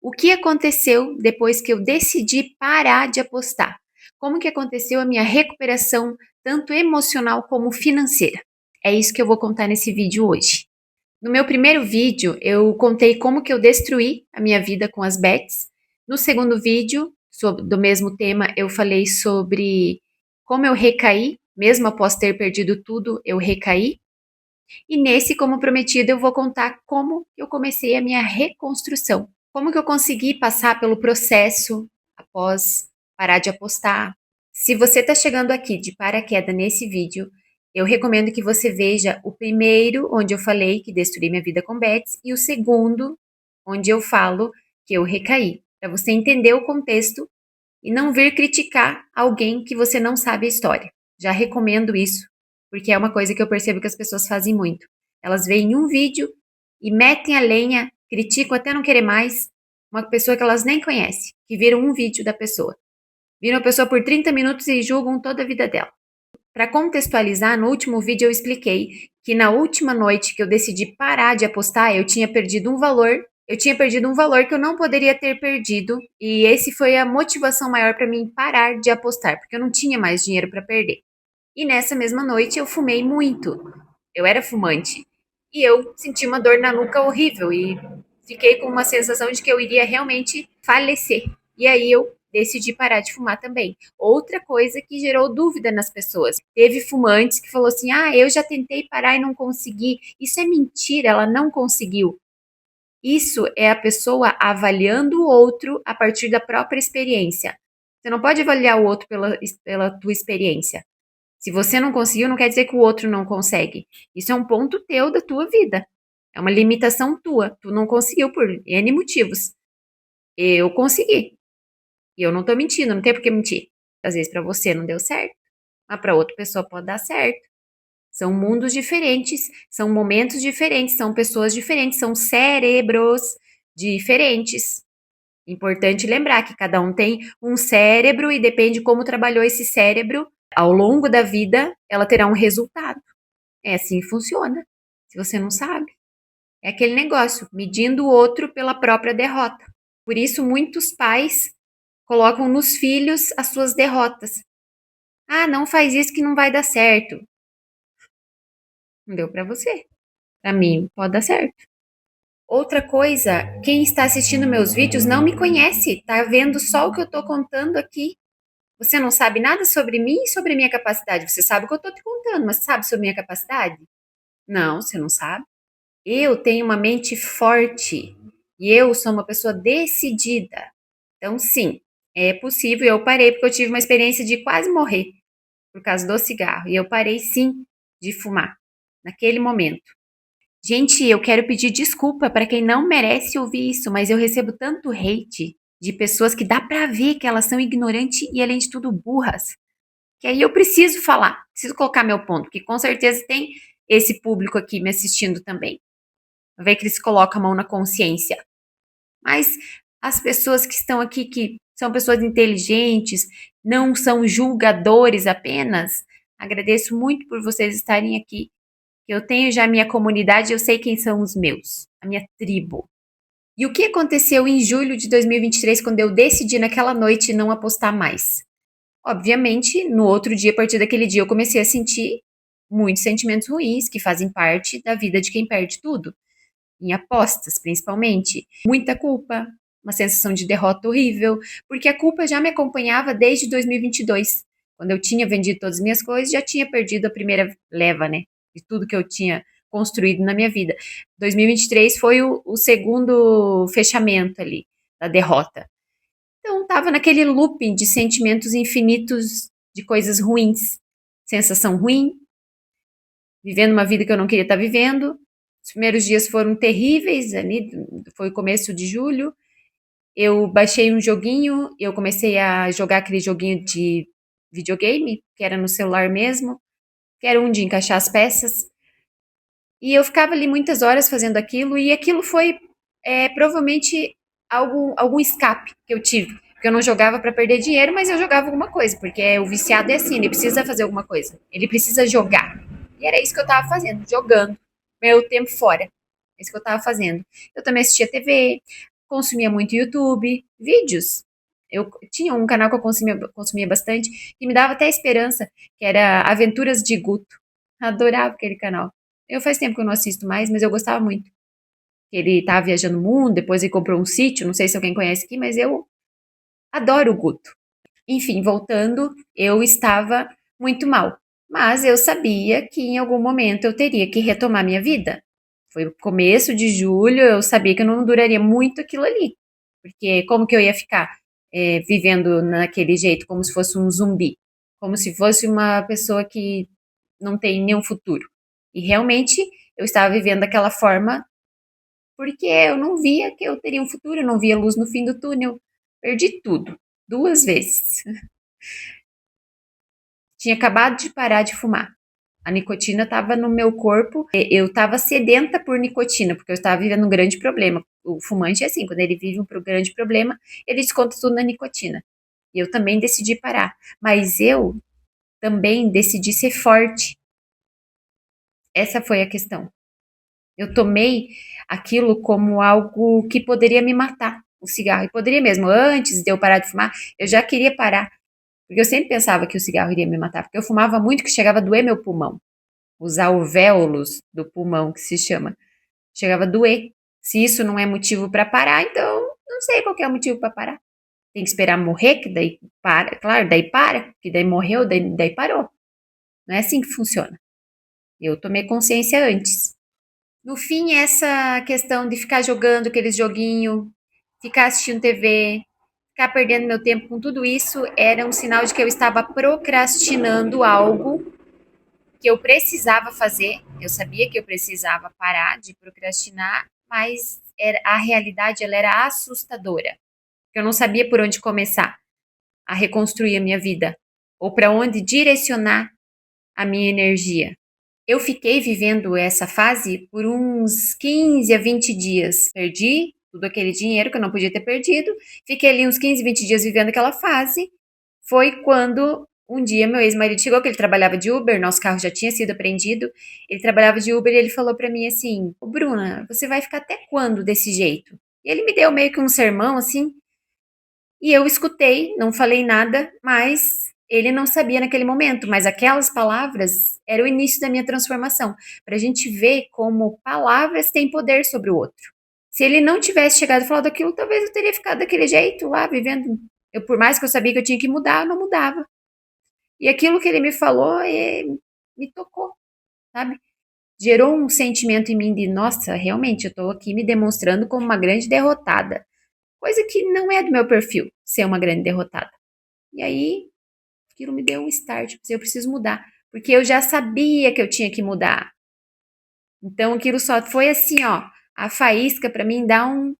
O que aconteceu depois que eu decidi parar de apostar? Como que aconteceu a minha recuperação, tanto emocional como financeira? É isso que eu vou contar nesse vídeo hoje. No meu primeiro vídeo, eu contei como que eu destruí a minha vida com as bets. No segundo vídeo, do mesmo tema, eu falei sobre como eu recaí, mesmo após ter perdido tudo, eu recaí. E nesse, como prometido, eu vou contar como eu comecei a minha reconstrução. Como que eu consegui passar pelo processo após parar de apostar. Se você está chegando aqui de paraquedas nesse vídeo, eu recomendo que você veja o primeiro, onde eu falei que destruí minha vida com bets, e o segundo, onde eu falo que eu recaí, para você entender o contexto e não vir criticar alguém que você não sabe a história. Já recomendo isso, porque é uma coisa que eu percebo que as pessoas fazem muito. Elas veem um vídeo e metem a lenha, criticam até não querer mais uma pessoa que elas nem conhecem, que viram um vídeo da pessoa. Viram a pessoa por 30 minutos e julgam toda a vida dela. Para contextualizar, no último vídeo eu expliquei que na última noite que eu decidi parar de apostar, eu tinha perdido um valor que eu não poderia ter perdido, e esse foi a motivação maior para mim parar de apostar, porque eu não tinha mais dinheiro para perder. E nessa mesma noite eu fumei muito. Eu era fumante. E eu senti uma dor na nuca horrível e fiquei com uma sensação de que eu iria realmente falecer. E aí eu decidi parar de fumar também. Outra coisa que gerou dúvida nas pessoas. Teve fumantes que falou assim: "Ah, eu já tentei parar e não consegui". Isso é mentira, ela não conseguiu. Isso é a pessoa avaliando o outro a partir da própria experiência. Você não pode avaliar o outro pela tua experiência. Se você não conseguiu, não quer dizer que o outro não consegue. Isso é um ponto teu da tua vida. É uma limitação tua. Tu não conseguiu por N motivos. Eu consegui. E eu não tô mentindo, não tem por que mentir. Às vezes para você não deu certo, mas para outra pessoa pode dar certo. São mundos diferentes, são momentos diferentes, são pessoas diferentes, são cérebros diferentes. Importante lembrar que cada um tem um cérebro e depende de como trabalhou esse cérebro ao longo da vida, ela terá um resultado. É assim que funciona. Se você não sabe, é aquele negócio, medindo o outro pela própria derrota. Por isso, muitos pais colocam nos filhos as suas derrotas. Ah, não faz isso que não vai dar certo. Não deu para você. Para mim, pode dar certo. Outra coisa, quem está assistindo meus vídeos não me conhece, tá vendo só o que eu estou contando aqui. Você não sabe nada sobre mim e sobre a minha capacidade. Você sabe o que eu estou te contando, mas sabe sobre a minha capacidade? Não, você não sabe. Eu tenho uma mente forte e eu sou uma pessoa decidida. Então, sim, é possível. Eu parei porque eu tive uma experiência de quase morrer por causa do cigarro. E eu parei, sim, de fumar naquele momento. Gente, eu quero pedir desculpa para quem não merece ouvir isso, mas eu recebo tanto hate de pessoas que dá para ver que elas são ignorantes e, além de tudo, burras. Que aí eu preciso falar, preciso colocar meu ponto, porque com certeza tem esse público aqui me assistindo também. Ver que eles colocam a mão na consciência. Mas as pessoas que estão aqui, que são pessoas inteligentes, não são julgadores apenas, agradeço muito por vocês estarem aqui. Eu tenho já a minha comunidade, eu sei quem são os meus, a minha tribo. E o que aconteceu em julho de 2023, quando eu decidi naquela noite não apostar mais? Obviamente, no outro dia, a partir daquele dia, eu comecei a sentir muitos sentimentos ruins que fazem parte da vida de quem perde tudo, em apostas principalmente. Muita culpa, uma sensação de derrota horrível, porque a culpa já me acompanhava desde 2022, quando eu tinha vendido todas as minhas coisas, já tinha perdido a primeira leva, né, de tudo que eu tinha construído na minha vida. 2023 foi o segundo fechamento ali da derrota. Então, estava naquele looping de sentimentos infinitos de coisas ruins. Sensação ruim, vivendo uma vida que eu não queria estar vivendo. Os primeiros dias foram terríveis, ali, foi o começo de julho. Eu baixei um joguinho, eu comecei a jogar aquele joguinho de videogame, que era no celular mesmo, que era um de encaixar as peças. E eu ficava ali muitas horas fazendo aquilo, e aquilo foi provavelmente algum escape que eu tive. Porque eu não jogava para perder dinheiro, mas eu jogava alguma coisa, porque o viciado é assim, ele precisa fazer alguma coisa, ele precisa jogar. E era isso que eu tava fazendo, jogando, meu tempo fora. É isso que eu tava fazendo. Eu também assistia TV, consumia muito YouTube, vídeos. Eu tinha um canal que eu consumia bastante, que me dava até esperança, que era Aventuras de Guto. Adorava aquele canal. Eu faz tempo que eu não assisto mais, mas eu gostava muito. Ele estava viajando o mundo, depois ele comprou um sítio, não sei se alguém conhece aqui, mas eu adoro o Guto. Enfim, voltando, eu estava muito mal. Mas eu sabia que em algum momento eu teria que retomar minha vida. Foi o começo de julho, eu sabia que eu não duraria muito aquilo ali. Porque como que eu ia ficar vivendo naquele jeito, como se fosse um zumbi? Como se fosse uma pessoa que não tem nenhum futuro. E realmente eu estava vivendo daquela forma porque eu não via que eu teria um futuro, eu não via luz no fim do túnel. Perdi tudo, 2 vezes. Tinha acabado de parar de fumar. A nicotina estava no meu corpo, eu estava sedenta por nicotina, porque eu estava vivendo um grande problema. O fumante é assim, quando ele vive um grande problema, ele desconta tudo na nicotina. E eu também decidi parar. Mas eu também decidi ser forte. Essa foi a questão. Eu tomei aquilo como algo que poderia me matar, o cigarro. E poderia mesmo, antes de eu parar de fumar, eu já queria parar. Porque eu sempre pensava que o cigarro iria me matar, porque eu fumava muito que chegava a doer meu pulmão. Os alvéolos do pulmão, que se chama. Chegava a doer. Se isso não é motivo para parar, então não sei qual que é o motivo para parar. Tem que esperar morrer, que daí para. Claro, daí para, que daí morreu, daí parou. Não é assim que funciona. Eu tomei consciência antes. No fim, essa questão de ficar jogando aqueles joguinhos, ficar assistindo TV, ficar perdendo meu tempo com tudo isso, era um sinal de que eu estava procrastinando algo que eu precisava fazer. Eu sabia que eu precisava parar de procrastinar, mas a realidade ela era assustadora. Eu não sabia por onde começar a reconstruir a minha vida ou para onde direcionar a minha energia. Eu fiquei vivendo essa fase por uns 15 a 20 dias. Perdi tudo aquele dinheiro que eu não podia ter perdido. Fiquei ali uns 15, 20 dias vivendo aquela fase. Foi quando um dia meu ex-marido chegou, que ele trabalhava de Uber, nosso carro já tinha sido apreendido. Ele trabalhava de Uber e ele falou para mim assim: Ô Bruna, você vai ficar até quando desse jeito? E ele me deu meio que um sermão assim, e eu escutei, não falei nada, mas ele não sabia naquele momento, mas aquelas palavras eram o início da minha transformação, para a gente ver como palavras têm poder sobre o outro. Se ele não tivesse chegado e falado aquilo, talvez eu teria ficado daquele jeito lá, vivendo. Eu, por mais que eu sabia que eu tinha que mudar, eu não mudava. E aquilo que ele me falou me tocou, sabe? Gerou um sentimento em mim de, nossa, realmente, eu estou aqui me demonstrando como uma grande derrotada. Coisa que não é do meu perfil, ser uma grande derrotada. E aí, aquilo me deu um start, eu preciso mudar. Porque eu já sabia que eu tinha que mudar. Então, aquilo só foi assim, ó, a faísca para mim dar um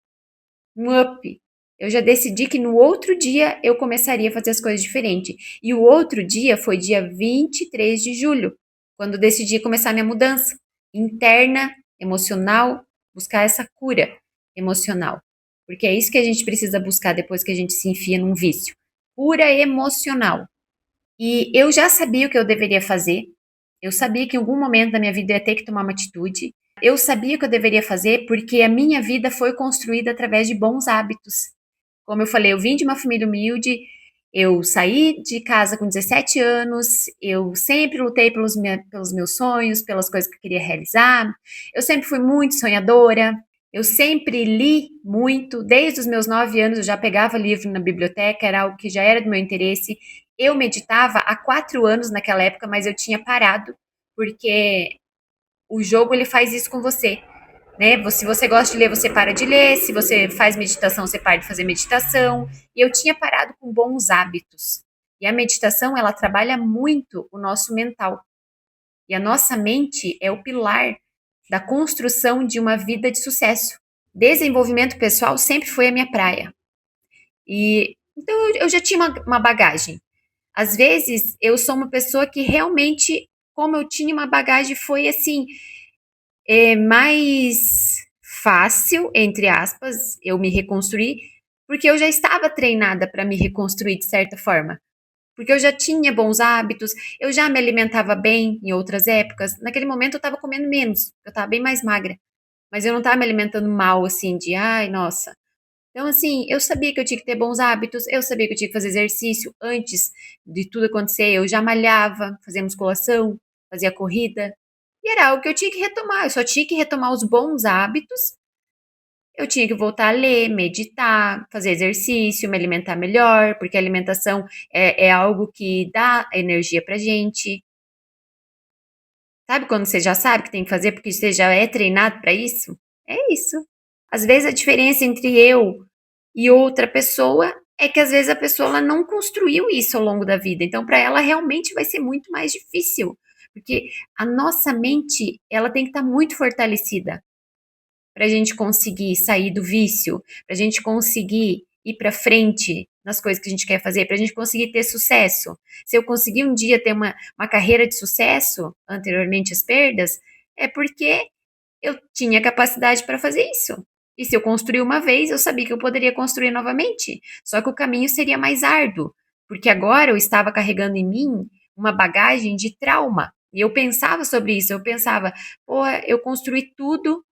up. Eu já decidi que no outro dia eu começaria a fazer as coisas diferentes. E o outro dia foi dia 23 de julho, quando eu decidi começar a minha mudança interna, emocional, buscar essa cura emocional. Porque é isso que a gente precisa buscar depois que a gente se enfia num vício. Cura emocional. E eu já sabia o que eu deveria fazer. Eu sabia que em algum momento da minha vida eu ia ter que tomar uma atitude. Eu sabia o que eu deveria fazer porque a minha vida foi construída através de bons hábitos. Como eu falei, eu vim de uma família humilde, eu saí de casa com 17 anos, eu sempre lutei pelos meus sonhos, pelas coisas que eu queria realizar. Eu sempre fui muito sonhadora, eu sempre li muito, desde os meus 9 anos eu já pegava livro na biblioteca, era algo que já era do meu interesse. Eu meditava há 4 anos naquela época, mas eu tinha parado, porque o jogo ele faz isso com você, né? Se você gosta de ler, você para de ler. Se você faz meditação, você para de fazer meditação. E eu tinha parado com bons hábitos. E a meditação, ela trabalha muito o nosso mental. E a nossa mente é o pilar da construção de uma vida de sucesso. Desenvolvimento pessoal sempre foi a minha praia. E então eu já tinha uma bagagem. Às vezes eu sou uma pessoa que realmente, como eu tinha uma bagagem, foi assim, mais fácil, entre aspas, eu me reconstruir, porque eu já estava treinada para me reconstruir de certa forma. Porque eu já tinha bons hábitos, eu já me alimentava bem em outras épocas. Naquele momento eu estava comendo menos, eu estava bem mais magra. Mas eu não estava me alimentando mal, assim, de ai, nossa. Então, assim, eu sabia que eu tinha que ter bons hábitos, eu sabia que eu tinha que fazer exercício antes de tudo acontecer. Eu já malhava, fazia musculação, fazia corrida. E era algo que eu tinha que retomar. Eu só tinha que retomar os bons hábitos. Eu tinha que voltar a ler, meditar, fazer exercício, me alimentar melhor, porque a alimentação é algo que dá energia pra gente. Sabe quando você já sabe que tem que fazer porque você já é treinado para isso? É isso. Às vezes a diferença entre eu e outra pessoa é que às vezes a pessoa ela não construiu isso ao longo da vida. Então, para ela realmente vai ser muito mais difícil, porque a nossa mente ela tem que estar muito fortalecida para a gente conseguir sair do vício, para a gente conseguir ir para frente nas coisas que a gente quer fazer, para a gente conseguir ter sucesso. Se eu conseguir um dia ter uma carreira de sucesso, anteriormente às perdas, é porque eu tinha capacidade para fazer isso. E se eu construir uma vez, eu sabia que eu poderia construir novamente. Só que o caminho seria mais árduo, porque agora eu estava carregando em mim uma bagagem de trauma. E eu pensava sobre isso, eu pensava, pô, eu construí tudo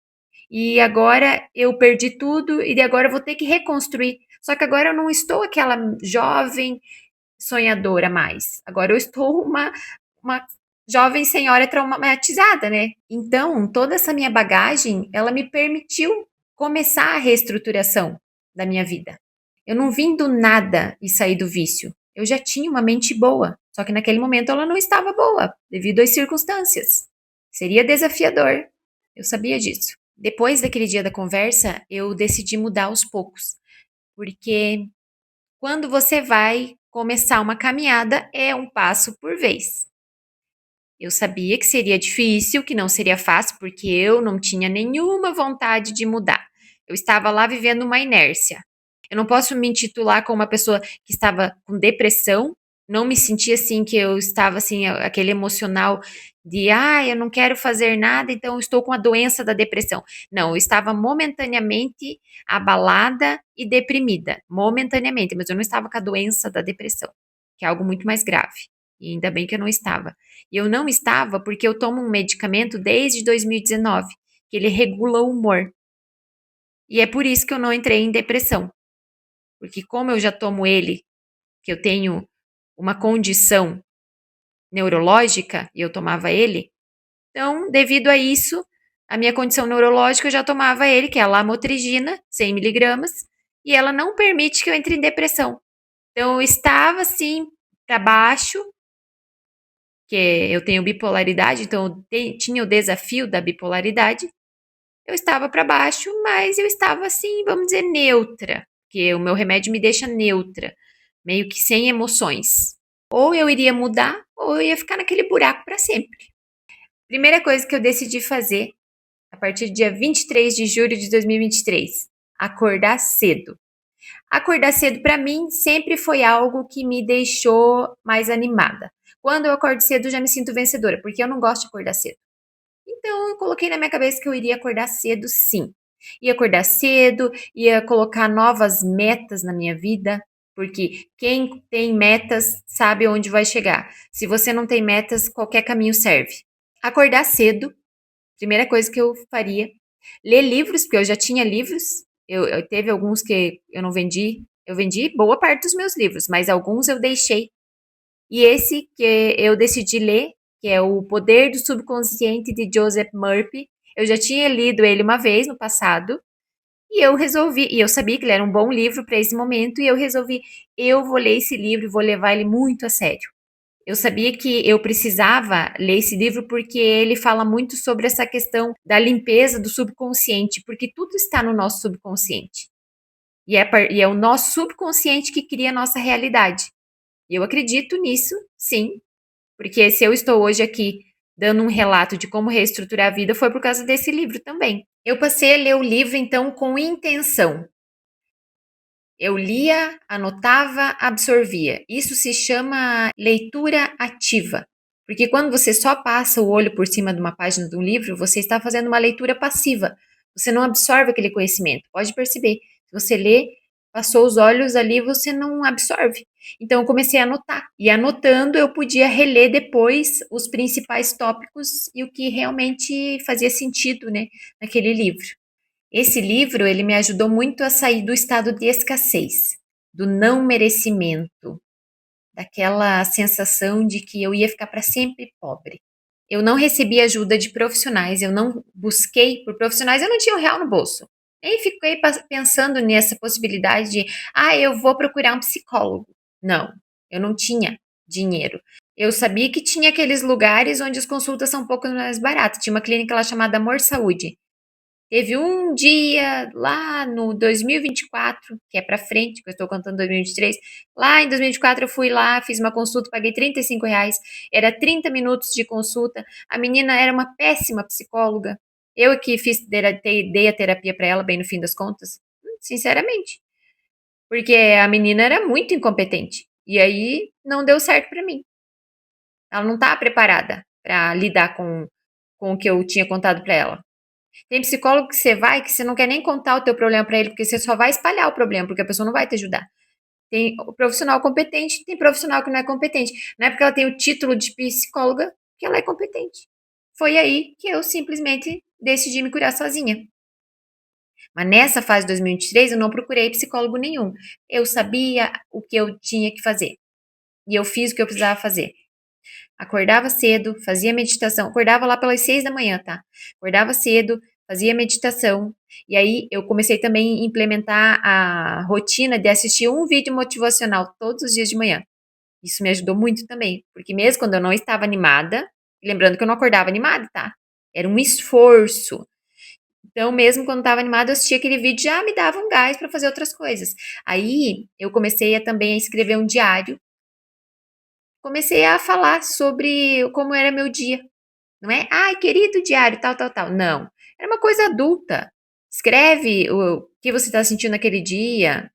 e agora eu perdi tudo e agora eu vou ter que reconstruir. Só que agora eu não estou aquela jovem sonhadora mais. Agora eu estou uma jovem senhora traumatizada, né? Então, toda essa minha bagagem, ela me permitiu começar a reestruturação da minha vida. Eu não vim do nada e saí do vício. Eu já tinha uma mente boa, só que naquele momento ela não estava boa, devido às circunstâncias. Seria desafiador. Eu sabia disso. Depois daquele dia da conversa, eu decidi mudar aos poucos, porque quando você vai começar uma caminhada, é um passo por vez. Eu sabia que seria difícil, que não seria fácil, porque eu não tinha nenhuma vontade de mudar. Eu estava lá vivendo uma inércia. Eu não posso me intitular como uma pessoa que estava com depressão, não me sentia assim, que eu estava assim, aquele emocional de, eu não quero fazer nada, então eu estou com a doença da depressão. Não, eu estava momentaneamente abalada e deprimida, momentaneamente, mas eu não estava com a doença da depressão, que é algo muito mais grave. E ainda bem que eu não estava. E eu não estava porque eu tomo um medicamento desde 2019, que ele regula o humor. E é por isso que eu não entrei em depressão. Porque como eu já tomo ele, que eu tenho uma condição neurológica, e eu tomava ele, então, devido a isso, a minha condição neurológica, eu já tomava ele, que é a lamotrigina, 100 miligramas, e ela não permite que eu entre em depressão. Então, eu estava assim, para baixo, que eu tenho bipolaridade, então tinha o desafio da bipolaridade. Eu estava para baixo, mas eu estava assim, vamos dizer, neutra, porque o meu remédio me deixa neutra, meio que sem emoções. Ou eu iria mudar, ou eu ia ficar naquele buraco para sempre. Primeira coisa que eu decidi fazer, a partir do dia 23 de julho de 2023, acordar cedo. Acordar cedo para mim sempre foi algo que me deixou mais animada. Quando eu acordo cedo, eu já me sinto vencedora, porque eu não gosto de acordar cedo. Então, eu coloquei na minha cabeça que eu iria acordar cedo, sim. Ia acordar cedo, ia colocar novas metas na minha vida, porque quem tem metas sabe onde vai chegar. Se você não tem metas, qualquer caminho serve. Acordar cedo, primeira coisa que eu faria. Ler livros, porque eu já tinha livros. Eu teve alguns que eu não vendi. Eu vendi boa parte dos meus livros, mas alguns eu deixei. E esse que eu decidi ler, que é O Poder do Subconsciente de Joseph Murphy, eu já tinha lido ele uma vez no passado, e eu resolvi, e eu sabia que ele era um bom livro para esse momento, e eu resolvi, eu vou ler esse livro e vou levar ele muito a sério. Eu sabia que eu precisava ler esse livro porque ele fala muito sobre essa questão da limpeza do subconsciente, porque tudo está no nosso subconsciente. E é o nosso subconsciente que cria a nossa realidade. E eu acredito nisso, sim, porque se eu estou hoje aqui dando um relato de como reestruturar a vida, foi por causa desse livro também. Eu passei a ler o livro, então, com intenção. Eu lia, anotava, absorvia. Isso se chama leitura ativa. Porque quando você só passa o olho por cima de uma página de um livro, você está fazendo uma leitura passiva. Você não absorve aquele conhecimento. Pode perceber. Se você lê, passou os olhos ali, você não absorve. Então eu comecei a anotar. E anotando, eu podia reler depois os principais tópicos e o que realmente fazia sentido, né, naquele livro. Esse livro, ele me ajudou muito a sair do estado de escassez, do não merecimento, daquela sensação de que eu ia ficar para sempre pobre. Eu não recebi ajuda de profissionais, eu não busquei por profissionais, eu não tinha um real no bolso. Nem fiquei pensando nessa possibilidade de, eu vou procurar um psicólogo. Não, eu não tinha dinheiro. Eu sabia que tinha aqueles lugares onde as consultas são um pouco mais baratas. Tinha uma clínica lá chamada Amor Saúde. Teve um dia lá no 2024, que é para frente, que eu estou contando 2023. Lá em 2024 eu fui lá, fiz uma consulta, paguei R$ 35. Era 30 minutos de consulta. A menina era uma péssima psicóloga. Eu que dei a terapia para ela, bem no fim das contas. Sinceramente. Porque a menina era muito incompetente. E aí não deu certo para mim. Ela não estava preparada para lidar com o que eu tinha contado para ela. Tem psicólogo que você vai que você não quer nem contar o teu problema para ele, porque você só vai espalhar o problema, porque a pessoa não vai te ajudar. Tem o profissional competente, tem profissional que não é competente. Não é porque ela tem o título de psicóloga que ela é competente. Foi aí que eu simplesmente decidi me curar sozinha. Mas nessa fase de 2023 eu não procurei psicólogo nenhum. Eu sabia o que eu tinha que fazer. E eu fiz o que eu precisava fazer. Acordava cedo, fazia meditação, acordava lá pelas 6 da manhã, tá? Acordava cedo, fazia meditação, e aí eu comecei também a implementar a rotina de assistir um vídeo motivacional todos os dias de manhã. Isso me ajudou muito também, porque mesmo quando eu não estava animada, lembrando que eu não acordava animada, tá? Era um esforço. Então, mesmo quando estava animada, eu assistia aquele vídeo já me dava um gás para fazer outras coisas. Aí eu comecei também a escrever um diário, comecei a falar sobre como era meu dia. Não é, ai, querido diário, tal, tal, tal. Não. Era uma coisa adulta. Escreve o que você está sentindo naquele dia.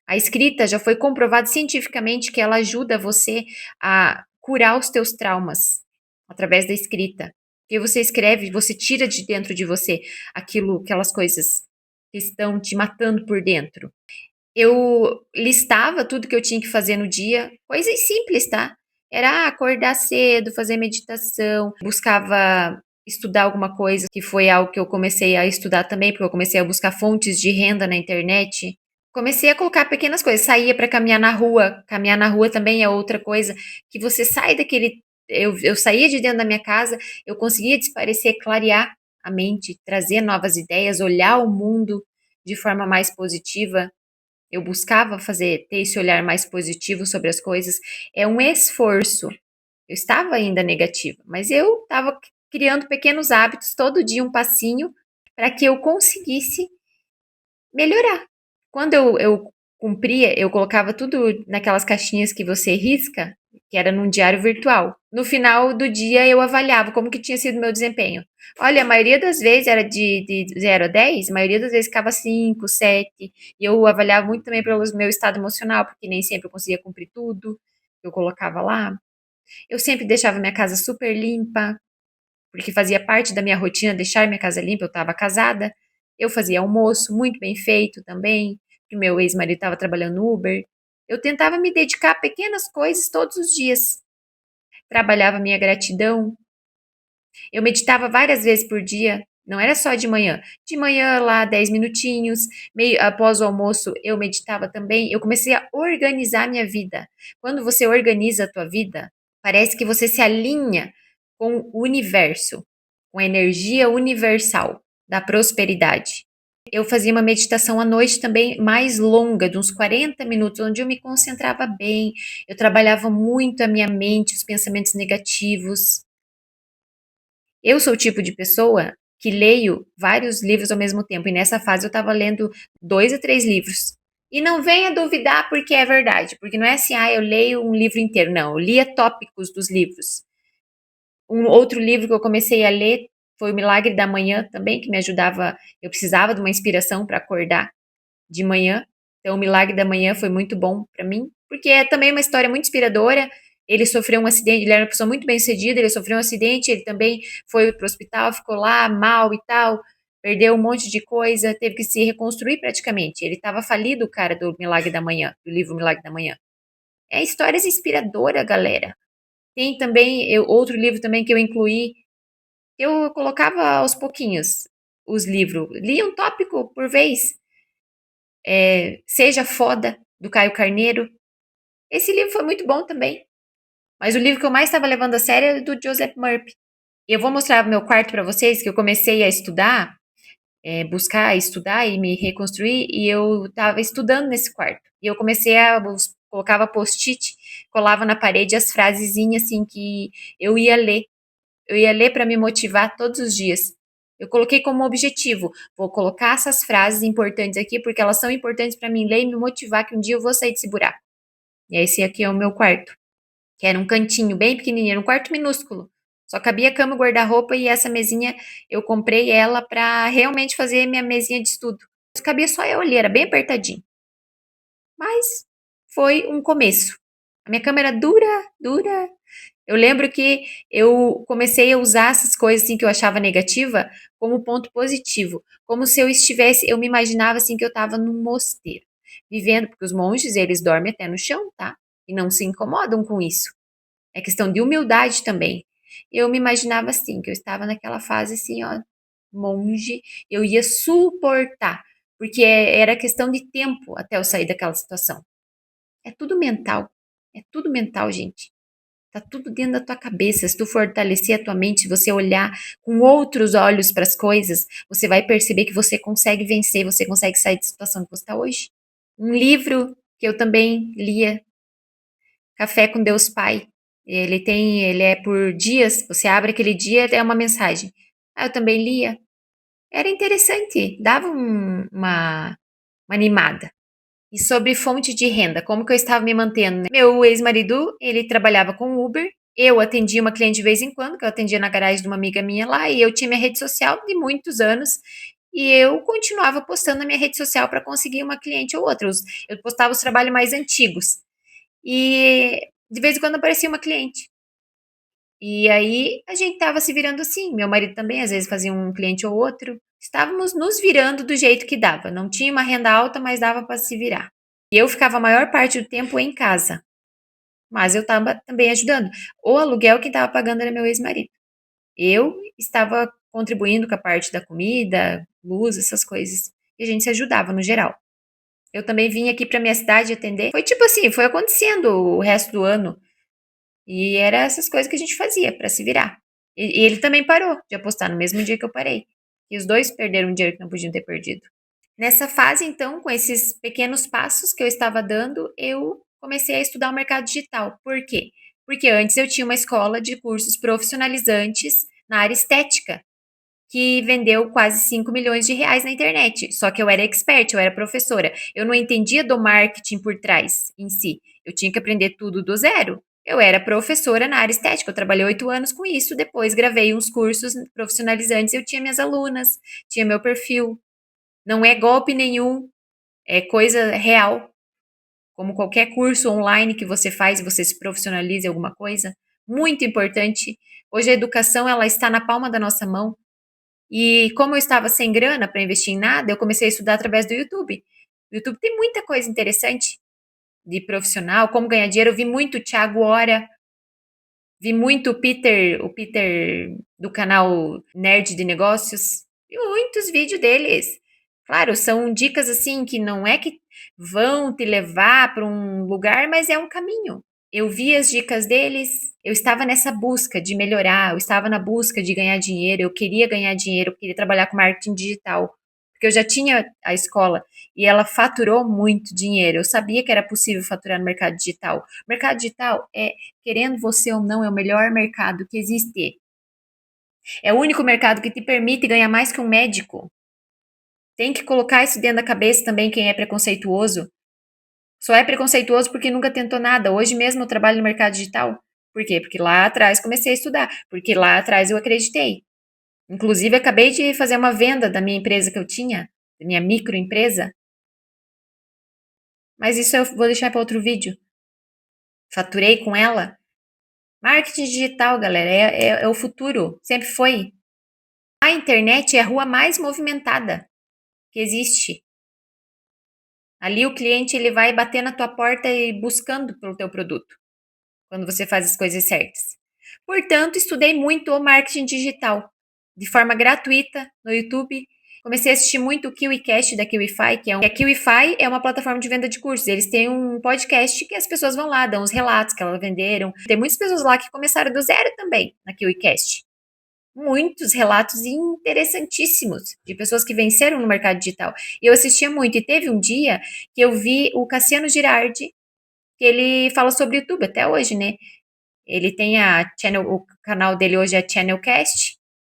A escrita já foi comprovado cientificamente que ela ajuda você a curar os teus traumas através da escrita. Porque você escreve, você tira de dentro de você aquelas coisas que estão te matando por dentro. Eu listava tudo que eu tinha que fazer no dia, coisas simples, tá? Era acordar cedo, fazer meditação, buscava estudar alguma coisa, que foi algo que eu comecei a estudar também, porque eu comecei a buscar fontes de renda na internet. Comecei a colocar pequenas coisas, saía para caminhar na rua também é outra coisa, que você sai daquele. Eu saía de dentro da minha casa, eu conseguia desaparecer, clarear a mente, trazer novas ideias, olhar o mundo de forma mais positiva. Eu buscava ter esse olhar mais positivo sobre as coisas. É um esforço. Eu estava ainda negativa, mas eu estava criando pequenos hábitos, todo dia um passinho, para que eu conseguisse melhorar. Quando eu cumpria, eu colocava tudo naquelas caixinhas que você risca, que era num diário virtual. No final do dia, eu avaliava como que tinha sido o meu desempenho. Olha, a maioria das vezes era de 0 a 10, a maioria das vezes ficava 5, 7. E eu avaliava muito também pelo meu estado emocional, porque nem sempre eu conseguia cumprir tudo. Eu colocava lá. Eu sempre deixava minha casa super limpa, porque fazia parte da minha rotina deixar minha casa limpa, eu estava casada. Eu fazia almoço muito bem feito também, porque meu ex-marido estava trabalhando no Uber. Eu tentava me dedicar a pequenas coisas todos os dias. Trabalhava minha gratidão. Eu meditava várias vezes por dia, não era só de manhã. De manhã lá 10 minutinhos, meio após o almoço eu meditava também. Eu comecei a organizar minha vida. Quando você organiza a tua vida, parece que você se alinha com o universo, com a energia universal da prosperidade. Eu fazia uma meditação à noite também mais longa, de uns 40 minutos, onde eu me concentrava bem, eu trabalhava muito a minha mente, os pensamentos negativos. Eu sou o tipo de pessoa que leio vários livros ao mesmo tempo, e nessa fase eu estava lendo 2 a 3 livros. E não venha duvidar porque é verdade, porque não é assim, eu leio um livro inteiro, não, eu lia tópicos dos livros. Um outro livro que eu comecei a ler foi O Milagre da Manhã também, que me ajudava, eu precisava de uma inspiração para acordar de manhã. Então, O Milagre da Manhã foi muito bom para mim, porque é também uma história muito inspiradora. Ele sofreu um acidente, ele era uma pessoa muito bem-sucedida, ele sofreu um acidente, ele também foi para o hospital, ficou lá mal e tal, perdeu um monte de coisa, teve que se reconstruir praticamente. Ele estava falido, o cara do Milagre da Manhã, do livro Milagre da Manhã. É histórias inspiradoras, galera. Tem também outro livro também que eu incluí, eu colocava aos pouquinhos. os livros. Lia um tópico por vez. Seja Foda, do Caio Carneiro. Esse livro foi muito bom também. Mas o livro que eu mais estava levando a sério é do Joseph Murphy. Eu vou mostrar meu quarto para vocês, que eu comecei a estudar, buscar estudar e me reconstruir, e eu estava estudando nesse quarto. E eu comecei colocava post-it, colava na parede as frasezinhas assim que eu ia ler. Eu ia ler para me motivar todos os dias. Eu coloquei como objetivo, vou colocar essas frases importantes aqui, porque elas são importantes para mim ler e me motivar que um dia eu vou sair desse buraco. E esse aqui é o meu quarto, que era um cantinho bem pequenininho, era um quarto minúsculo. Só cabia cama, guarda-roupa e essa mesinha eu comprei ela para realmente fazer minha mesinha de estudo. Cabia só eu ali, era bem apertadinho. Mas foi um começo. A minha cama era dura, dura. Eu lembro que eu comecei a usar essas coisas assim que eu achava negativa como ponto positivo, como se eu me imaginava assim que eu estava num mosteiro, vivendo, porque os monges eles dormem até no chão, tá? E não se incomodam com isso. É questão de humildade também. Eu me imaginava assim, que eu estava naquela fase assim, ó, monge, eu ia suportar, porque era questão de tempo até eu sair daquela situação. É tudo mental. É tudo mental, gente. Tá tudo dentro da tua cabeça. Se tu fortalecer a tua mente, se você olhar com outros olhos para as coisas, você vai perceber que você consegue vencer, você consegue sair da situação que você está hoje. Um livro que eu também lia, Café com Deus Pai. Ele é por dias, você abre aquele dia, é uma mensagem. Ah, eu também lia. Era interessante, dava uma animada. E sobre fonte de renda, como que eu estava me mantendo, né? Meu ex-marido, ele trabalhava com Uber, eu atendia uma cliente de vez em quando, que eu atendia na garagem de uma amiga minha lá, e eu tinha minha rede social de muitos anos, e eu continuava postando na minha rede social para conseguir uma cliente ou outra. Eu postava os trabalhos mais antigos. E de vez em quando aparecia uma cliente. E aí a gente estava se virando assim. Meu marido também, às vezes, fazia um cliente ou outro. Estávamos nos virando do jeito que dava. Não tinha uma renda alta, mas dava para se virar. E eu ficava a maior parte do tempo em casa. Mas eu estava também ajudando. O aluguel quem estava pagando era meu ex-marido. Eu estava contribuindo com a parte da comida, luz, essas coisas. E a gente se ajudava no geral. Eu também vim aqui para minha cidade atender. Foi tipo assim, foi acontecendo o resto do ano. E era essas coisas que a gente fazia para se virar. E ele também parou de apostar no mesmo dia que eu parei. E os dois perderam um dinheiro que não podiam ter perdido. Nessa fase, então, com esses pequenos passos que eu estava dando, eu comecei a estudar o mercado digital. Por quê? Porque antes eu tinha uma escola de cursos profissionalizantes na área estética, que vendeu quase 5 milhões de reais na internet. Só que eu era expert, eu era professora. Eu não entendia do marketing por trás em si. Eu tinha que aprender tudo do zero. Eu era professora na área estética, eu trabalhei 8 anos com isso, depois gravei uns cursos profissionalizantes, eu tinha minhas alunas, tinha meu perfil. Não é golpe nenhum, é coisa real. Como qualquer curso online que você faz e você se profissionaliza em alguma coisa. Muito importante. Hoje a educação ela está na palma da nossa mão. E como eu estava sem grana para investir em nada, eu comecei a estudar através do YouTube. O YouTube tem muita coisa interessante de profissional, como ganhar dinheiro. Eu vi muito o Thiago Hora, vi muito o Peter do canal Nerd de Negócios, vi muitos vídeos deles. Claro, são dicas assim que não é que vão te levar para um lugar, mas é um caminho. Eu vi as dicas deles, eu estava nessa busca de melhorar, eu estava na busca de ganhar dinheiro, eu queria ganhar dinheiro, eu queria trabalhar com marketing digital, porque eu já tinha a escola e ela faturou muito dinheiro. Eu sabia que era possível faturar no mercado digital. O mercado digital é, querendo você ou não, é o melhor mercado que existe. É o único mercado que te permite ganhar mais que um médico. Tem que colocar isso dentro da cabeça também quem é preconceituoso. Só é preconceituoso porque nunca tentou nada. Hoje mesmo eu trabalho no mercado digital. Por quê? Porque lá atrás comecei a estudar. Porque lá atrás eu acreditei. Inclusive, acabei de fazer uma venda da minha empresa que eu tinha, da minha microempresa. Mas isso eu vou deixar para outro vídeo. Faturei com ela. Marketing digital, galera, é o futuro. Sempre foi. A internet é a rua mais movimentada que existe. Ali o cliente ele vai bater na tua porta e buscando pelo teu produto, quando você faz as coisas certas. Portanto, estudei muito o marketing digital, de forma gratuita no YouTube. Comecei a assistir muito o KiwiCast da KiwiFi, a KiwiFi é uma plataforma de venda de cursos. Eles têm um podcast que as pessoas vão lá, dão os relatos que elas venderam. Tem muitas pessoas lá que começaram do zero também na KiwiCast. Muitos relatos interessantíssimos de pessoas que venceram no mercado digital. E eu assistia muito. E teve um dia que eu vi o Cassiano Girardi, que ele fala sobre YouTube até hoje, né? Ele tem o canal dele hoje é Channelcast.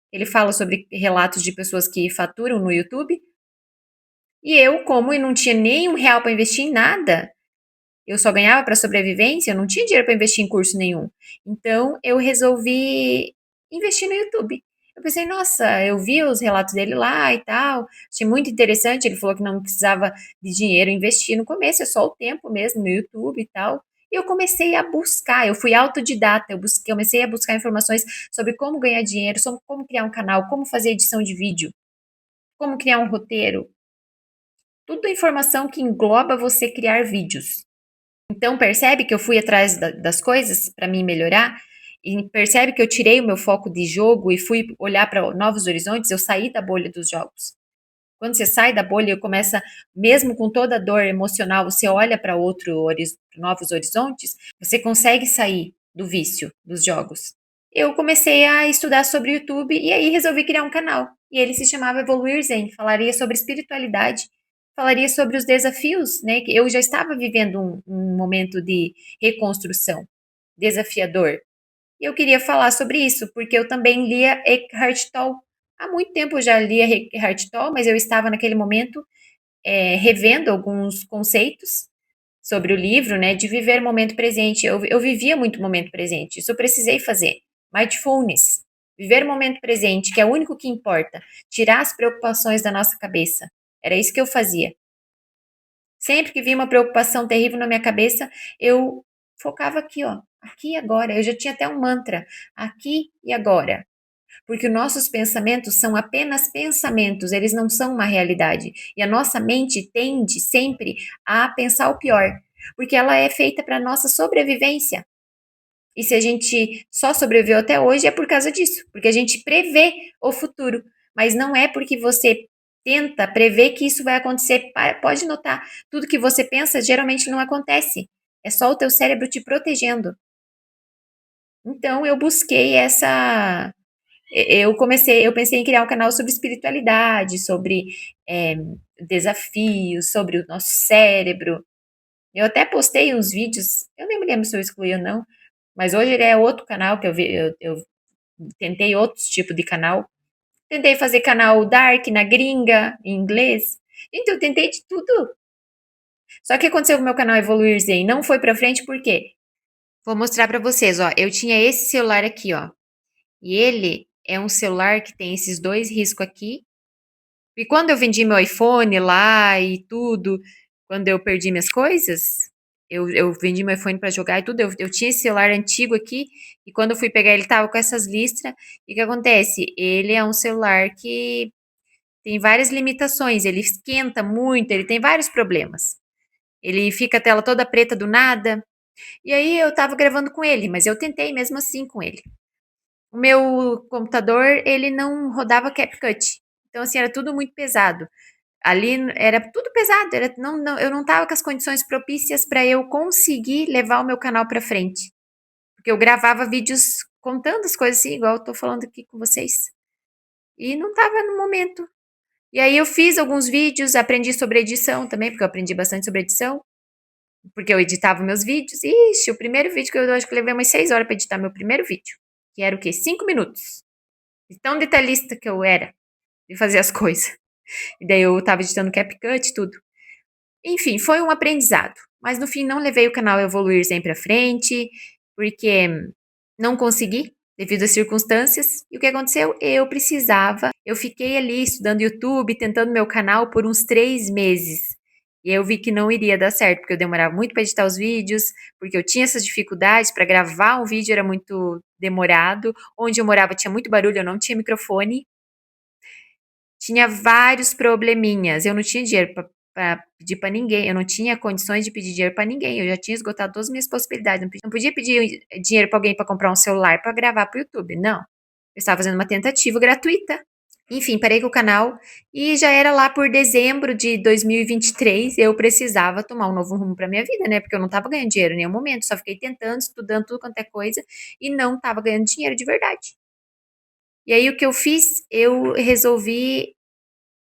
Ele fala sobre relatos de pessoas que faturam no YouTube. E eu, como eu não tinha nenhum real para investir em nada, eu só ganhava para sobrevivência, eu não tinha dinheiro para investir em curso nenhum. Então, eu resolvi investir no YouTube. Eu pensei, nossa, eu vi os relatos dele lá e tal, achei muito interessante. Ele falou que não precisava de dinheiro investir no começo, é só o tempo mesmo no YouTube e tal. E eu comecei a buscar, eu fui autodidata, comecei a buscar informações sobre como ganhar dinheiro, sobre como criar um canal, como fazer edição de vídeo, como criar um roteiro. Tudo informação que engloba você criar vídeos. Então, percebe que eu fui atrás das coisas para mim melhorar? E percebe que eu tirei o meu foco de jogo e fui olhar para novos horizontes? Eu saí da bolha dos jogos. Quando você sai da bolha e começa, mesmo com toda a dor emocional, você olha para novos horizontes, você consegue sair do vício dos jogos. Eu comecei a estudar sobre o YouTube e aí resolvi criar um canal. E ele se chamava Evoluir Zen, falaria sobre espiritualidade, falaria sobre os desafios, né? Que eu já estava vivendo um momento de reconstrução desafiador. E eu queria falar sobre isso, porque eu também lia Eckhart Tolle. Há muito tempo eu já lia Eckhart Tolle, mas eu estava naquele momento revendo alguns conceitos sobre o livro, né, de viver o momento presente. Eu vivia muito o momento presente, isso eu precisei fazer. Mindfulness, viver o momento presente, que é o único que importa, tirar as preocupações da nossa cabeça. Era isso que eu fazia. Sempre que vinha uma preocupação terrível na minha cabeça, eu focava aqui, ó, aqui e agora. Eu já tinha até um mantra, aqui e agora. Porque nossos pensamentos são apenas pensamentos, eles não são uma realidade. E a nossa mente tende sempre a pensar o pior, porque ela é feita para nossa sobrevivência. E se a gente só sobreviveu até hoje é por causa disso, porque a gente prevê o futuro, mas não é porque você tenta prever que isso vai acontecer. Pode notar, tudo que você pensa geralmente não acontece. É só o teu cérebro te protegendo. Então eu busquei eu pensei em criar um canal sobre espiritualidade, sobre é, desafios, sobre o nosso cérebro. Eu até postei uns vídeos, eu nem me lembro se eu excluí ou não, mas hoje ele é outro canal que eu tentei outros tipos de canal. Tentei fazer canal dark na gringa, em inglês. Então, eu tentei de tudo. Só que aconteceu com o meu canal Evoluir Zen, não foi pra frente, por quê? Vou mostrar pra vocês, ó. Eu tinha esse celular aqui, ó. E ele é um celular que tem esses dois riscos aqui. E quando eu vendi meu iPhone lá e tudo, quando eu perdi minhas coisas, eu vendi meu iPhone para jogar e tudo. Eu tinha esse celular antigo aqui e quando eu fui pegar ele tava com essas listras. E o que acontece? Ele é um celular que tem várias limitações. Ele esquenta muito, ele tem vários problemas. Ele fica a tela toda preta do nada. E aí eu tava gravando com ele, mas eu tentei mesmo assim com ele. O meu computador, ele não rodava CapCut. Então, assim, era tudo muito pesado. Ali era tudo pesado, eu não estava com as condições propícias para eu conseguir levar o meu canal para frente. Porque eu gravava vídeos contando as coisas assim, igual eu tô falando aqui com vocês. E não estava no momento. E aí eu fiz alguns vídeos, aprendi sobre edição também, porque eu aprendi bastante sobre edição. Porque eu editava meus vídeos. Ixi, o primeiro vídeo que eu acho que eu levei umas 6 horas para editar meu primeiro vídeo. Que era o quê? 5 minutos. De tão detalhista que eu era de fazer as coisas. E daí eu tava editando CapCut e tudo. Enfim, foi um aprendizado. Mas no fim não levei o canal Evoluir sempre à frente, porque não consegui, devido às circunstâncias. E o que aconteceu? Eu fiquei ali estudando YouTube, tentando meu canal por uns 3 meses. E eu vi que não iria dar certo, porque eu demorava muito para editar os vídeos, porque eu tinha essas dificuldades para gravar um vídeo, era muito demorado. Onde eu morava tinha muito barulho, eu não tinha microfone. Tinha vários probleminhas. Eu não tinha dinheiro para pedir para ninguém. Eu não tinha condições de pedir dinheiro para ninguém. Eu já tinha esgotado todas as minhas possibilidades. Não podia pedir dinheiro para alguém para comprar um celular para gravar para o YouTube. Não. Eu estava fazendo uma tentativa gratuita. Enfim, parei com o canal e já era lá por dezembro de 2023, eu precisava tomar um novo rumo para minha vida, né? Porque eu não estava ganhando dinheiro em nenhum momento, só fiquei tentando, estudando tudo quanto é coisa e não estava ganhando dinheiro de verdade. E aí o que eu fiz? Eu resolvi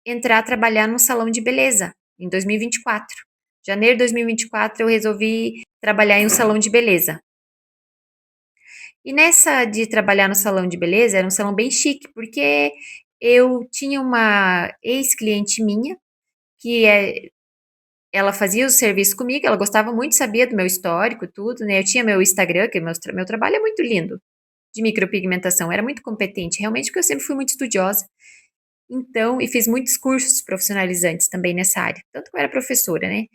entrar a trabalhar num salão de beleza em 2024. Janeiro de 2024 eu resolvi trabalhar em um salão de beleza. E nessa de trabalhar no salão de beleza, era um salão bem chique, porque eu tinha uma ex-cliente minha, que ela fazia o serviço comigo, ela gostava muito, sabia do meu histórico, tudo, né? Eu tinha meu Instagram, que meu trabalho é muito lindo, de micropigmentação, era muito competente, realmente, porque eu sempre fui muito estudiosa. Então, e fiz muitos cursos profissionalizantes também nessa área, tanto que eu era professora, né?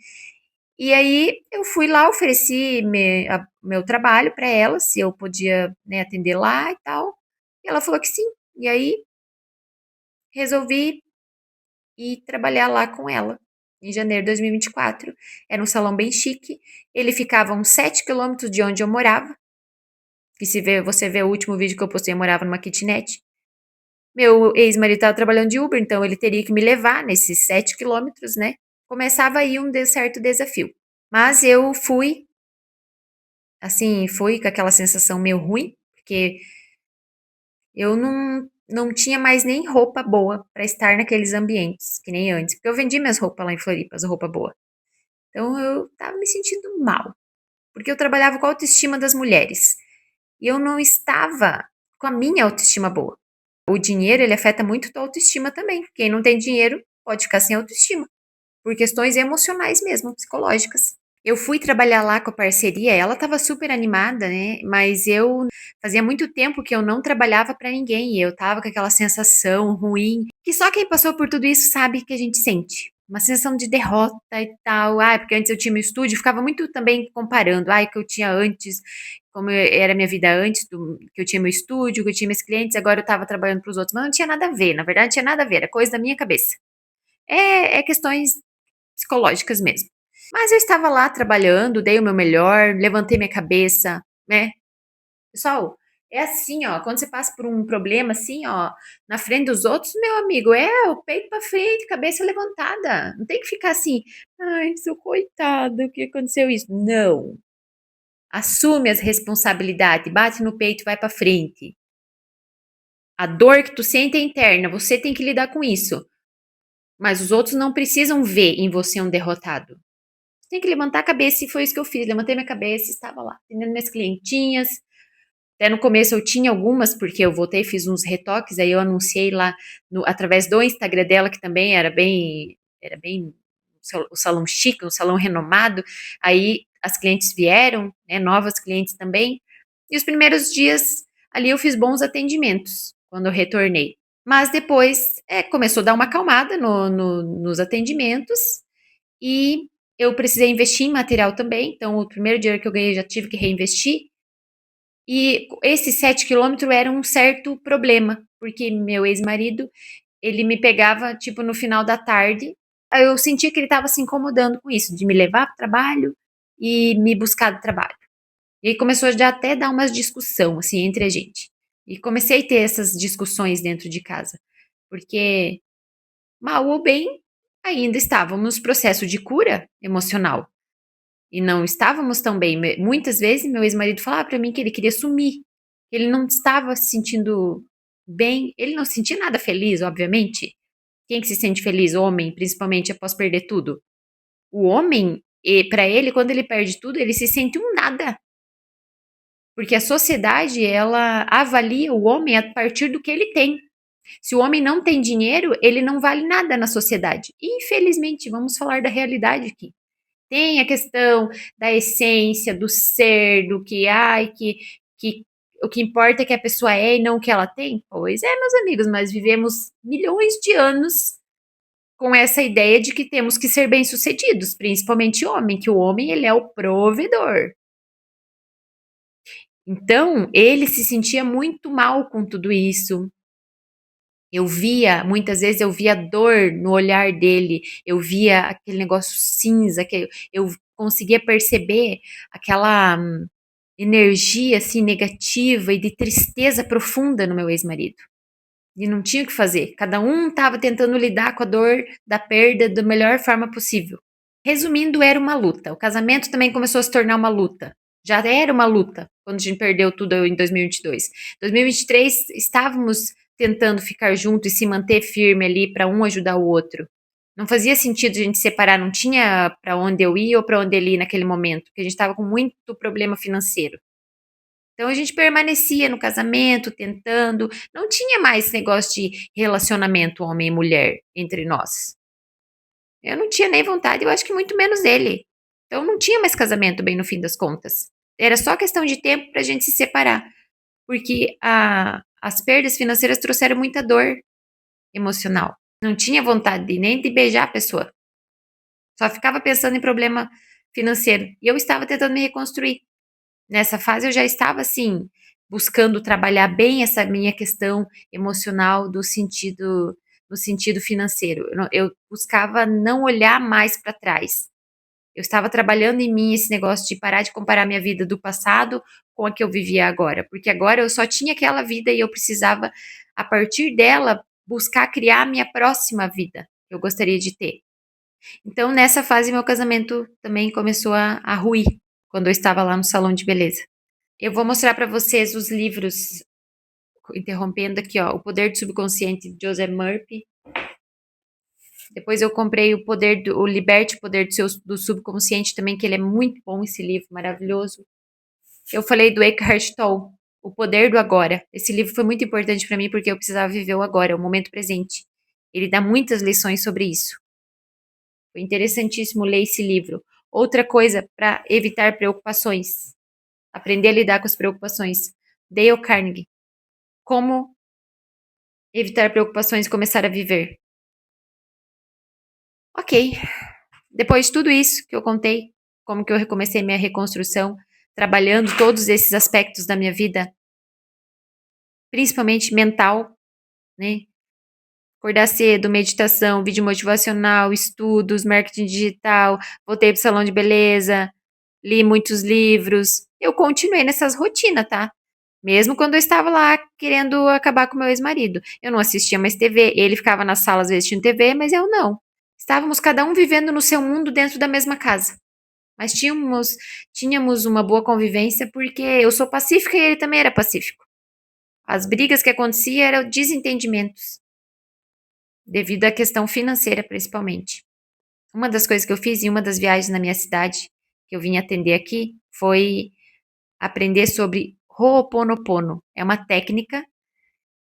E aí eu fui lá, ofereci meu trabalho para ela, se eu podia, né, atender lá e tal. E ela falou que sim. E aí resolvi ir trabalhar lá com ela em janeiro de 2024. Era um salão bem chique. Ele ficava a uns 7 quilômetros de onde eu morava. Que se vê, você vê o último vídeo que eu postei, eu morava numa kitnet. Meu ex-marido estava trabalhando de Uber, então ele teria que me levar nesses 7 quilômetros, né? Começava aí um certo desafio. Mas eu fui, assim, fui com aquela sensação meio ruim, porque eu não tinha mais nem roupa boa para estar naqueles ambientes, que nem antes. Porque eu vendi minhas roupas lá em Floripa, as roupa boa. Então eu tava me sentindo mal, porque eu trabalhava com a autoestima das mulheres. E eu não estava com a minha autoestima boa. O dinheiro, ele afeta muito a tua autoestima também. Quem não tem dinheiro pode ficar sem autoestima, por questões emocionais mesmo, psicológicas. Eu fui trabalhar lá com a parceria, ela estava super animada, né? Mas eu fazia muito tempo que eu não trabalhava para ninguém, e eu tava com aquela sensação ruim, que só quem passou por tudo isso sabe que a gente sente. Uma sensação de derrota e tal. Ah, porque antes eu tinha meu estúdio, ficava muito também comparando. Ah, que eu tinha antes, como era a minha vida antes, que eu tinha meu estúdio, que eu tinha meus clientes, agora eu tava trabalhando para os outros. Mas não tinha nada a ver, na verdade, não tinha nada a ver, era coisa da minha cabeça. É questões psicológicas mesmo. Mas eu estava lá trabalhando, dei o meu melhor, levantei minha cabeça, né? Pessoal, é assim, ó, quando você passa por um problema assim, ó, na frente dos outros, meu amigo, é o peito pra frente, cabeça levantada. Não tem que ficar assim, ai, sou coitado, o que aconteceu isso? Não. Assume as responsabilidades, bate no peito e vai pra frente. A dor que tu sente é interna, você tem que lidar com isso. Mas os outros não precisam ver em você um derrotado. Tem que levantar a cabeça e foi isso que eu fiz. Levantei minha cabeça, estava lá, atendendo minhas clientinhas. Até no começo eu tinha algumas, porque eu voltei, fiz uns retoques, aí eu anunciei lá através do Instagram dela, que também era bem o salão chique, um salão renomado. Aí as clientes vieram, né, novas clientes também. E os primeiros dias ali eu fiz bons atendimentos quando eu retornei. Mas depois começou a dar uma acalmada nos atendimentos e eu precisei investir em material também, então o primeiro dinheiro que eu ganhei já tive que reinvestir. E esses 7 quilômetros era um certo problema, porque meu ex-marido, ele me pegava, tipo, no final da tarde. Aí eu sentia que ele estava se incomodando com isso, de me levar para o trabalho e me buscar do trabalho. E aí começou já até dar umas discussão, assim, entre a gente. E comecei a ter essas discussões dentro de casa, porque mal ou bem, ainda estávamos no processo de cura emocional. E não estávamos tão bem. Muitas vezes meu ex-marido falava para mim que ele queria sumir. Ele não estava se sentindo bem, ele não se sentia nada feliz, obviamente. Quem que se sente feliz? O homem, principalmente após perder tudo. O homem, para ele, quando ele perde tudo, ele se sente um nada. Porque a sociedade, ela avalia o homem a partir do que ele tem. Se o homem não tem dinheiro, ele não vale nada na sociedade. Infelizmente, vamos falar da realidade aqui. Tem a questão da essência, do ser, do que, ai, que o que importa é que a pessoa é e não o que ela tem? Pois é, meus amigos, mas vivemos milhões de anos com essa ideia de que temos que ser bem-sucedidos, principalmente homem, que o homem ele é o provedor. Então, ele se sentia muito mal com tudo isso. Muitas vezes eu via dor no olhar dele, eu via aquele negócio cinza, que eu conseguia perceber aquela energia assim negativa e de tristeza profunda no meu ex-marido. E não tinha o que fazer. Cada um estava tentando lidar com a dor da perda da melhor forma possível. Resumindo, era uma luta. O casamento também começou a se tornar uma luta. Já era uma luta quando a gente perdeu tudo em 2022. Em 2023, estávamos tentando ficar juntos e se manter firme ali para um ajudar o outro. Não fazia sentido a gente separar, não tinha para onde eu ir ou para onde ele ir naquele momento, porque a gente estava com muito problema financeiro. Então a gente permanecia no casamento, tentando. Não tinha mais esse negócio de relacionamento homem e mulher entre nós. Eu não tinha nem vontade, eu acho que muito menos ele. Então não tinha mais casamento, bem no fim das contas. Era só questão de tempo para a gente se separar. Porque as perdas financeiras trouxeram muita dor emocional. Não tinha vontade nem de beijar a pessoa. Só ficava pensando em problema financeiro. E eu estava tentando me reconstruir. Nessa fase eu já estava assim, buscando trabalhar bem essa minha questão emocional no sentido financeiro. Eu buscava não olhar mais para trás. Eu estava trabalhando em mim esse negócio de parar de comparar minha vida do passado com a que eu vivia agora, porque agora eu só tinha aquela vida e eu precisava, a partir dela, buscar criar a minha próxima vida que eu gostaria de ter. Então, nessa fase, meu casamento também começou a ruir, quando eu estava lá no salão de beleza. Eu vou mostrar para vocês os livros, interrompendo aqui, ó, O Poder do Subconsciente, de Joseph Murphy. Depois eu comprei o Liberte o Poder do Subconsciente também, que ele é muito bom, esse livro, maravilhoso. Eu falei do Eckhart Tolle, O Poder do Agora. Esse livro foi muito importante para mim porque eu precisava viver o agora, o momento presente. Ele dá muitas lições sobre isso. Foi interessantíssimo ler esse livro. Outra coisa para evitar preocupações. Aprender a lidar com as preocupações. Dale Carnegie. Como evitar preocupações e começar a viver. Ok. Depois de tudo isso que eu contei, como que eu recomecei minha reconstrução, trabalhando todos esses aspectos da minha vida, principalmente mental, né? Acordar cedo, meditação, vídeo motivacional, estudos, marketing digital, voltei pro salão de beleza, li muitos livros. Eu continuei nessas rotinas, tá? Mesmo quando eu estava lá querendo acabar com meu ex-marido. Eu não assistia mais TV, ele ficava na sala às vezes assistindo TV, mas eu não. Estávamos cada um vivendo no seu mundo dentro da mesma casa. Mas tínhamos uma boa convivência porque eu sou pacífica e ele também era pacífico. As brigas que aconteciam eram desentendimentos, devido à questão financeira principalmente. Uma das coisas que eu fiz em uma das viagens na minha cidade, que eu vim atender aqui, foi aprender sobre Ho'oponopono. É uma técnica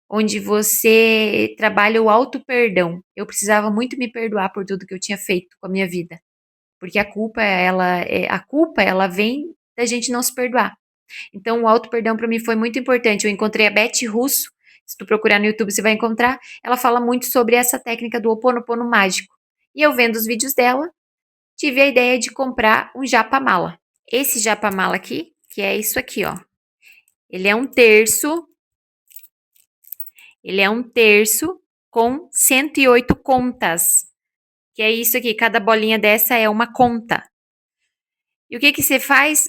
onde você trabalha o auto-perdão. Eu precisava muito me perdoar por tudo que eu tinha feito com a minha vida. Porque a culpa ela vem da gente não se perdoar. Então o auto-perdão para mim foi muito importante. Eu encontrei a Beth Russo, se tu procurar no YouTube você vai encontrar, ela fala muito sobre essa técnica do Ho Oponopono mágico. E eu vendo os vídeos dela, tive a ideia de comprar um japamala. Esse japamala aqui, que é isso aqui, ó. Ele é um terço com 108 contas. Que é isso aqui, cada bolinha dessa é uma conta. E o que que você faz?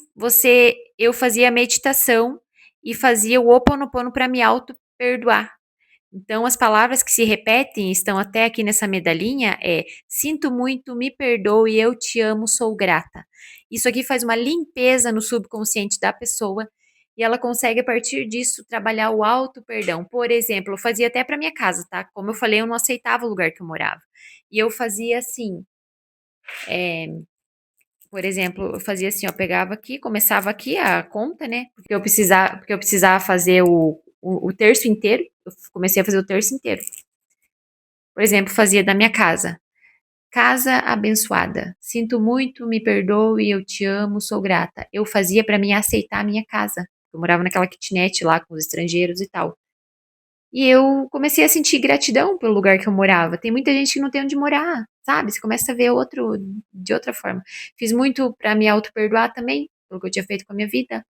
Eu fazia meditação e fazia o Ho Oponopono para me auto-perdoar. Então, as palavras que se repetem, estão até aqui nessa medalhinha, sinto muito, me perdoe, eu te amo, sou grata. Isso aqui faz uma limpeza no subconsciente da pessoa e ela consegue, a partir disso, trabalhar o auto-perdão. Por exemplo, eu fazia até para minha casa, tá? Como eu falei, eu não aceitava o lugar que eu morava. E eu fazia assim, por exemplo, eu fazia assim, ó, pegava aqui, começava aqui a conta, né? Porque eu precisava fazer o terço inteiro. Eu comecei a fazer o terço inteiro. Por exemplo, fazia da minha casa. Casa abençoada. Sinto muito, me perdoe, eu te amo, sou grata. Eu fazia para mim aceitar a minha casa. Eu morava naquela kitnet lá com os estrangeiros e tal. E eu comecei a sentir gratidão pelo lugar que eu morava. Tem muita gente que não tem onde morar, sabe? Você começa a ver outro de outra forma. Fiz muito para me auto-perdoar também, pelo que eu tinha feito com a minha vida.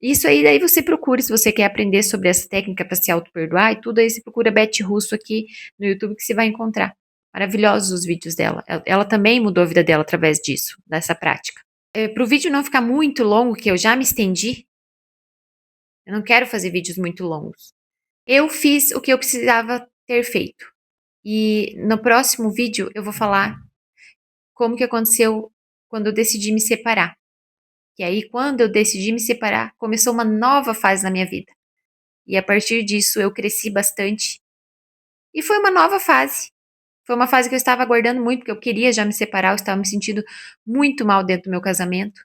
Isso aí, daí você procura, se você quer aprender sobre essa técnica para se auto-perdoar e tudo, aí você procura Beth Russo aqui no YouTube que você vai encontrar. Maravilhosos os vídeos dela. Ela também mudou a vida dela através disso, dessa prática. Para o vídeo não ficar muito longo, que eu já me estendi, eu não quero fazer vídeos muito longos. Eu fiz o que eu precisava ter feito. E no próximo vídeo eu vou falar como que aconteceu quando eu decidi me separar. E aí, quando eu decidi me separar, começou uma nova fase na minha vida. E a partir disso eu cresci bastante. E foi uma nova fase. Foi uma fase que eu estava aguardando muito, porque eu queria já me separar, eu estava me sentindo muito mal dentro do meu casamento.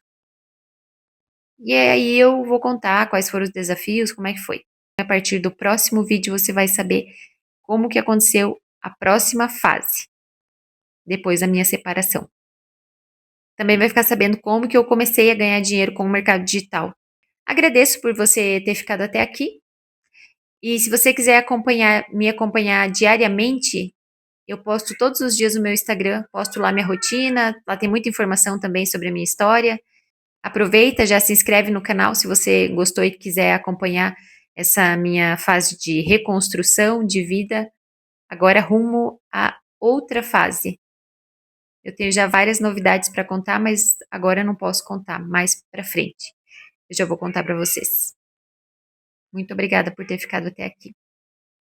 E aí eu vou contar quais foram os desafios, como é que foi. A partir do próximo vídeo você vai saber como que aconteceu a próxima fase, depois da minha separação. Também vai ficar sabendo como que eu comecei a ganhar dinheiro com o mercado digital. Agradeço por você ter ficado até aqui. E se você quiser me acompanhar diariamente, eu posto todos os dias no meu Instagram, posto lá minha rotina, lá tem muita informação também sobre a minha história. Aproveita, já se inscreve no canal se você gostou e quiser acompanhar essa minha fase de reconstrução de vida, agora rumo a outra fase. Eu tenho já várias novidades para contar, mas agora eu não posso contar, mais para frente. Eu já vou contar para vocês. Muito obrigada por ter ficado até aqui.